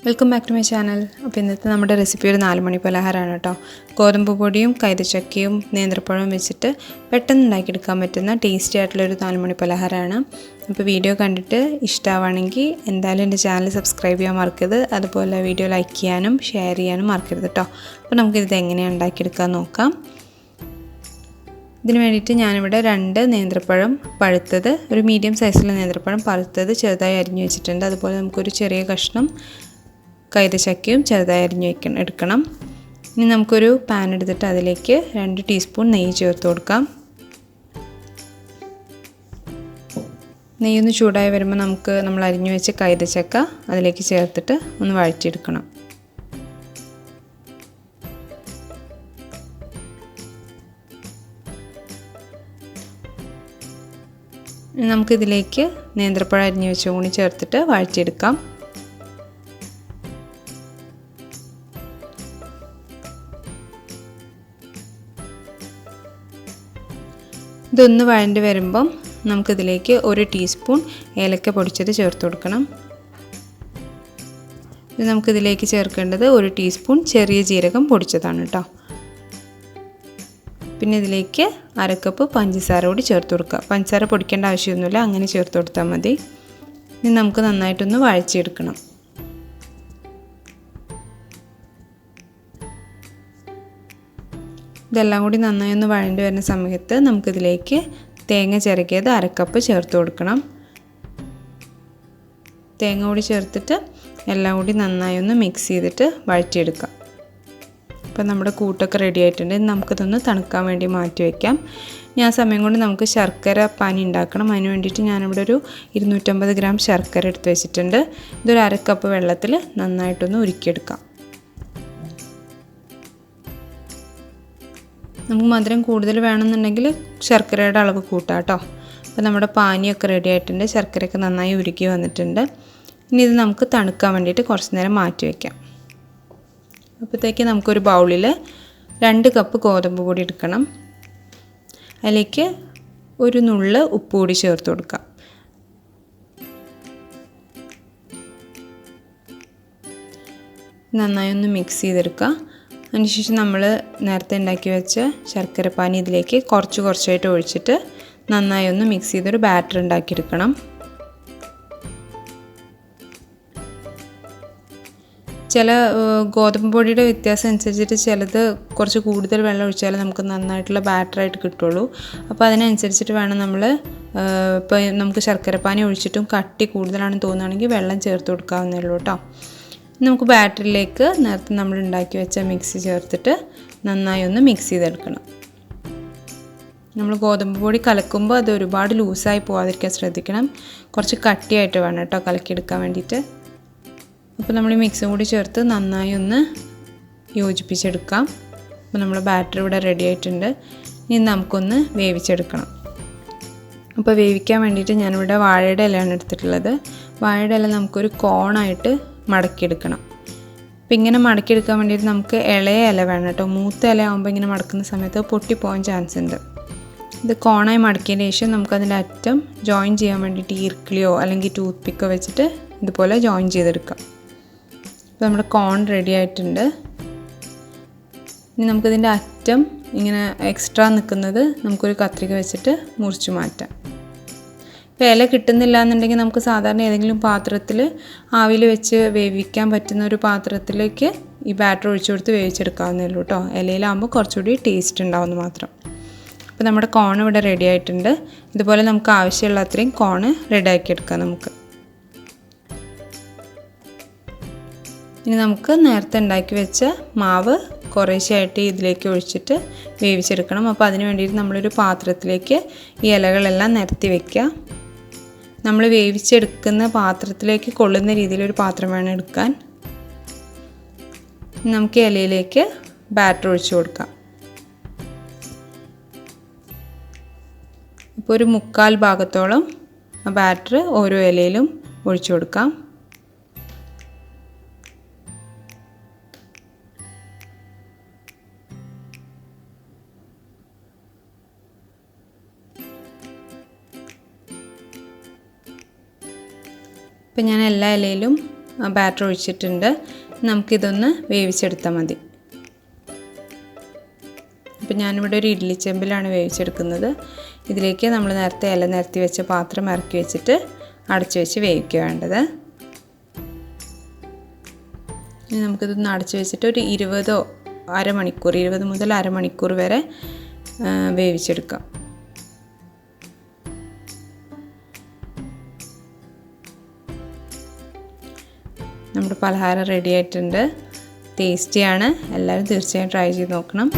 Welcome back to my channel. അപ്പോൾ ഇന്നത്തെ നമ്മുടെ റെസിപ്പി ഒരു 4 മണി പലഹാരമാണ് കേട്ടോ. ഗോതമ്പ് പൊടിയും കൈതച്ചക്കയും നേന്ത്രപ്പഴവും വെച്ചിട്ട് പെട്ടെന്ന് ഉണ്ടാക്കിയെടുക്കാൻ പറ്റുന്ന ടേസ്റ്റി ആയിട്ടുള്ളൊരു 4 മണി പലഹാരമാണ്. അപ്പോൾ വീഡിയോ കണ്ടിട്ട് ഇഷ്ടമാവുകയാണെങ്കിൽ എന്തായാലും എൻ്റെ ചാനൽ സബ്സ്ക്രൈബ് ചെയ്യാൻ മറക്കരുത്. അതുപോലെ വീഡിയോ ലൈക്ക് ചെയ്യാനും ഷെയർ ചെയ്യാനും മറക്കരുത് കേട്ടോ. അപ്പോൾ നമുക്കിത് എങ്ങനെയാണ് ഉണ്ടാക്കിയെടുക്കാൻ നോക്കാം. ഇതിന് വേണ്ടിയിട്ട് ഞാനിവിടെ 2 നേന്ത്രപ്പഴം പഴുത്തത്, ഒരു മീഡിയം സൈസിലുള്ള നേന്ത്രപ്പഴം പഴുത്തത് ചെറുതായി അരിഞ്ഞു വെച്ചിട്ടുണ്ട്. അതുപോലെ നമുക്കൊരു ചെറിയ കഷ്ണം കൈതച്ചക്കയും ചെറുതായി അരിഞ്ഞു എടുക്കണം. ഇനി നമുക്കൊരു പാൻ എടുത്തിട്ട് അതിലേക്ക് 2 ടീസ്പൂൺ നെയ്യ് ചേർത്ത് കൊടുക്കാം. നെയ്യൊന്ന് ചൂടായി വരുമ്പോൾ നമ്മൾ അരിഞ്ഞു വെച്ച കൈതച്ചക്ക അതിലേക്ക് ചേർത്തിട്ട് ഒന്ന് വഴറ്റിയെടുക്കണം. നമുക്കിതിലേക്ക് നേന്ത്രപ്പഴം അരിഞ്ഞു വെച്ച കൂടി ചേർത്തിട്ട് വഴറ്റിയെടുക്കാം. ഇതൊന്ന് വഴണ്ടി വരുമ്പം നമുക്കിതിലേക്ക് 1 ടീസ്പൂൺ ഏലക്ക പൊടിച്ചത് ചേർത്ത് കൊടുക്കണം. ഇത് നമുക്കിതിലേക്ക് ചേർക്കേണ്ടത് 1 ടീസ്പൂൺ ചെറിയ ജീരകം പൊടിച്ചതാണ് കേട്ടോ. പിന്നെ ഇതിലേക്ക് 1/2 കപ്പ് പഞ്ചസാര കൂടി ചേർത്ത് കൊടുക്കുക. പഞ്ചസാര പൊടിക്കേണ്ട ആവശ്യമൊന്നുമില്ല, അങ്ങനെ ചേർത്ത് കൊടുത്താൽ മതി. ഇനി നമുക്ക് നന്നായിട്ടൊന്ന് വഴച്ചെടുക്കണം. ഇതെല്ലാം കൂടി നന്നായി ഒന്ന് വഴണ്ടി വരുന്ന സമയത്ത് നമുക്കിതിലേക്ക് തേങ്ങ ചിരകിയത് 1/2 കപ്പ് ചേർത്ത് കൊടുക്കണം. തേങ്ങ കൂടി ചേർത്തിട്ട് എല്ലാം കൂടി നന്നായി ഒന്ന് മിക്സ് ചെയ്തിട്ട് വഴറ്റിയെടുക്കാം. അപ്പോൾ നമ്മുടെ കൂട്ടൊക്കെ റെഡി ആയിട്ടുണ്ട്. നമുക്കിതൊന്ന് തണുക്കാൻ വേണ്ടി മാറ്റി വയ്ക്കാം. ഞാൻ സമയം കൊണ്ട് നമുക്ക് ശർക്കര പാനി ഉണ്ടാക്കണം. അതിന് വേണ്ടിയിട്ട് ഞാനിവിടെ ഒരു 250 ഗ്രാം ശർക്കര എടുത്ത് വെച്ചിട്ടുണ്ട്. ഇതൊരു 1/2 കപ്പ് വെള്ളത്തിൽ നന്നായിട്ടൊന്ന് ഉരുക്കിയെടുക്കാം. നമുക്ക് മധുരം കൂടുതൽ വേണമെന്നുണ്ടെങ്കിൽ ശർക്കരയുടെ അളവ് കൂട്ടാം കേട്ടോ. അപ്പോൾ നമ്മുടെ പാനിയൊക്കെ റെഡി ആയിട്ടുണ്ട്. ശർക്കരയൊക്കെ നന്നായി ഉരുക്കി വന്നിട്ടുണ്ട്. ഇനി ഇത് നമുക്ക് തണുക്കാൻ വേണ്ടിയിട്ട് കുറച്ച് നേരം മാറ്റി വയ്ക്കാം. അപ്പോഴത്തേക്ക് നമുക്കൊരു ബൗളിൽ 2 കപ്പ് ഗോതമ്പ് പൊടി എടുക്കണം. അതിലേക്ക് ഒരു നുള്ള് ഉപ്പ് കൂടി ചേർത്ത് കൊടുക്കാം. നന്നായി ഒന്ന് മിക്സ് ചെയ്തെടുക്കുക. അതിനുശേഷം നമ്മൾ നേരത്തെ ഉണ്ടാക്കി വെച്ച ശർക്കര പാനി ഇതിലേക്ക് കുറച്ചായിട്ട് ഒഴിച്ചിട്ട് നന്നായി ഒന്ന് മിക്സ് ചെയ്തൊരു ബാറ്റർ ഉണ്ടാക്കിയെടുക്കണം. ചില ഗോതമ്പ് പൊടിയുടെ വ്യത്യാസം അനുസരിച്ചിട്ട് ചിലത് കുറച്ച് കൂടുതൽ വെള്ളം ഒഴിച്ചാൽ നമുക്ക് നന്നായിട്ടുള്ള ബാറ്ററായിട്ട് കിട്ടുള്ളൂ. അപ്പോൾ അതിനനുസരിച്ചിട്ട് വേണം നമ്മൾ ഇപ്പോൾ നമുക്ക് ശർക്കര പാനി ഒഴിച്ചിട്ടും കട്ടി കൂടുതലാണെന്ന് തോന്നുകയാണെങ്കിൽ വെള്ളം ചേർത്ത് കൊടുക്കാവുന്നേ ഉള്ളൂ കേട്ടോ. നമുക്ക് ബാറ്ററിലേക്ക് നേരത്തെ നമ്മൾ ഉണ്ടാക്കി വെച്ച മിക്സ് ചേർത്തിട്ട് നന്നായി ഒന്ന് മിക്സ് ചെയ്തെടുക്കണം. നമ്മൾ ഗോതമ്പ് പൊടി കലക്കുമ്പോൾ അത് ഒരുപാട് ലൂസായി പോകാതിരിക്കാൻ ശ്രദ്ധിക്കണം. കുറച്ച് കട്ടിയായിട്ട് വേണം കേട്ടോ കലക്കിയെടുക്കാൻ വേണ്ടിയിട്ട്. അപ്പോൾ നമ്മൾ ഈ മിക്സും കൂടി ചേർത്ത് നന്നായി ഒന്ന് യോജിപ്പിച്ചെടുക്കാം. അപ്പോൾ നമ്മൾ ബാറ്ററി ഇവിടെ റെഡി ആയിട്ടുണ്ട്. ഇനി നമുക്കൊന്ന് വേവിച്ചെടുക്കണം. അപ്പോൾ വേവിക്കാൻ വേണ്ടിയിട്ട് ഞാനിവിടെ വാഴയുടെ ഇലയാണ് എടുത്തിട്ടുള്ളത്. വാഴയുടെ ഇല നമുക്കൊരു കോണായിട്ട് മടക്കിയെടുക്കണം. അപ്പോൾ ഇങ്ങനെ മടക്കിയെടുക്കാൻ വേണ്ടിയിട്ട് നമുക്ക് ഇളയ ഇല വേണം കേട്ടോ. മൂത്ത ഇല ആകുമ്പോൾ ഇങ്ങനെ മടക്കുന്ന സമയത്ത് പൊട്ടിപ്പോകാൻ ചാൻസ് ഉണ്ട്. ഇത് കോണായി മടക്കിയതിന് ശേഷം നമുക്കതിൻ്റെ അറ്റം ജോയിൻ ചെയ്യാൻ വേണ്ടിയിട്ട് ഈർക്കിളിയോ അല്ലെങ്കിൽ ടൂത്ത് പിക്കോ വെച്ചിട്ട് ഇതുപോലെ ജോയിൻ ചെയ്തെടുക്കാം. അപ്പോൾ നമ്മുടെ കോൺ റെഡി ആയിട്ടുണ്ട്. ഇനി നമുക്കിതിൻ്റെ അറ്റം ഇങ്ങനെ എക്സ്ട്രാ നിൽക്കുന്നത് നമുക്കൊരു കത്രിക വെച്ചിട്ട് മുറിച്ച് മാറ്റാം. ഇപ്പോൾ ഇല കിട്ടുന്നില്ല എന്നുണ്ടെങ്കിൽ നമുക്ക് സാധാരണ ഏതെങ്കിലും പാത്രത്തിൽ ആവിയിൽ വെച്ച് വേവിക്കാൻ പറ്റുന്ന ഒരു പാത്രത്തിലേക്ക് ഈ ബാറ്റർ ഒഴിച്ചു കൊടുത്ത് വേവിച്ചെടുക്കാവുന്നേ ഉള്ളൂ കേട്ടോ. ഇലയിലാകുമ്പോൾ കുറച്ചുകൂടി ടേസ്റ്റ് ഉണ്ടാവുമെന്ന് മാത്രം. അപ്പോൾ നമ്മുടെ കോൺ ഇവിടെ റെഡി ആയിട്ടുണ്ട്. ഇതുപോലെ നമുക്ക് ആവശ്യമുള്ള അത്രയും കോൺ റെഡിയാക്കി എടുക്കാം നമുക്ക്. ഇനി നമുക്ക് നേരത്തെ ഉണ്ടാക്കി വെച്ച മാവ് കുറേശ്ശെയായിട്ട് ഇതിലേക്ക് ഒഴിച്ചിട്ട് വേവിച്ചെടുക്കണം. അപ്പോൾ അതിന് വേണ്ടിയിട്ട് നമ്മളൊരു പാത്രത്തിലേക്ക് ഈ ഇലകളെല്ലാം നിരത്തി വയ്ക്കുക. നമ്മൾ വേവിച്ചെടുക്കുന്ന പാത്രത്തിലേക്ക് കൊള്ളുന്ന രീതിയിലൊരു പാത്രം വേണം എടുക്കാൻ. നമുക്ക് ഇലയിലേക്ക് ബാറ്റർ ഒഴിച്ചു കൊടുക്കാം. ഇപ്പോൾ ഒരു 1/4 ഭാഗത്തോളം ആ ബാറ്റർ ഓരോ ഇലയിലും ഒഴിച്ചു കൊടുക്കാം. ഇപ്പോൾ ഞാൻ എല്ലാ ഇലയിലും ബാറ്റർ ഒഴിച്ചിട്ടുണ്ട്. നമുക്കിതൊന്ന് വേവിച്ചെടുത്താൽ മതി. അപ്പോൾ ഞാനിവിടെ ഒരു ഇഡ്ഡലി ചെമ്പിലാണ് വേവിച്ചെടുക്കുന്നത്. ഇതിലേക്ക് നമ്മൾ നേരത്തെ ഇല നിരത്തി വെച്ച പാത്രം ഇറക്കി വെച്ചിട്ട് അടച്ചു വെച്ച് വേവിക്കുക വേണ്ടത്. ഇനി നമുക്കിതൊന്ന് അടച്ചു വെച്ചിട്ട് ഒരു 20 മുതൽ അരമണിക്കൂർ വരെ വേവിച്ചെടുക്കാം. നമ്മുടെ പലഹാരം റെഡി ആയിട്ടുണ്ട്. ടേസ്റ്റിയാണ്. എല്ലാവരും തീർച്ചയായും ട്രൈ ചെയ്ത് നോക്കണം.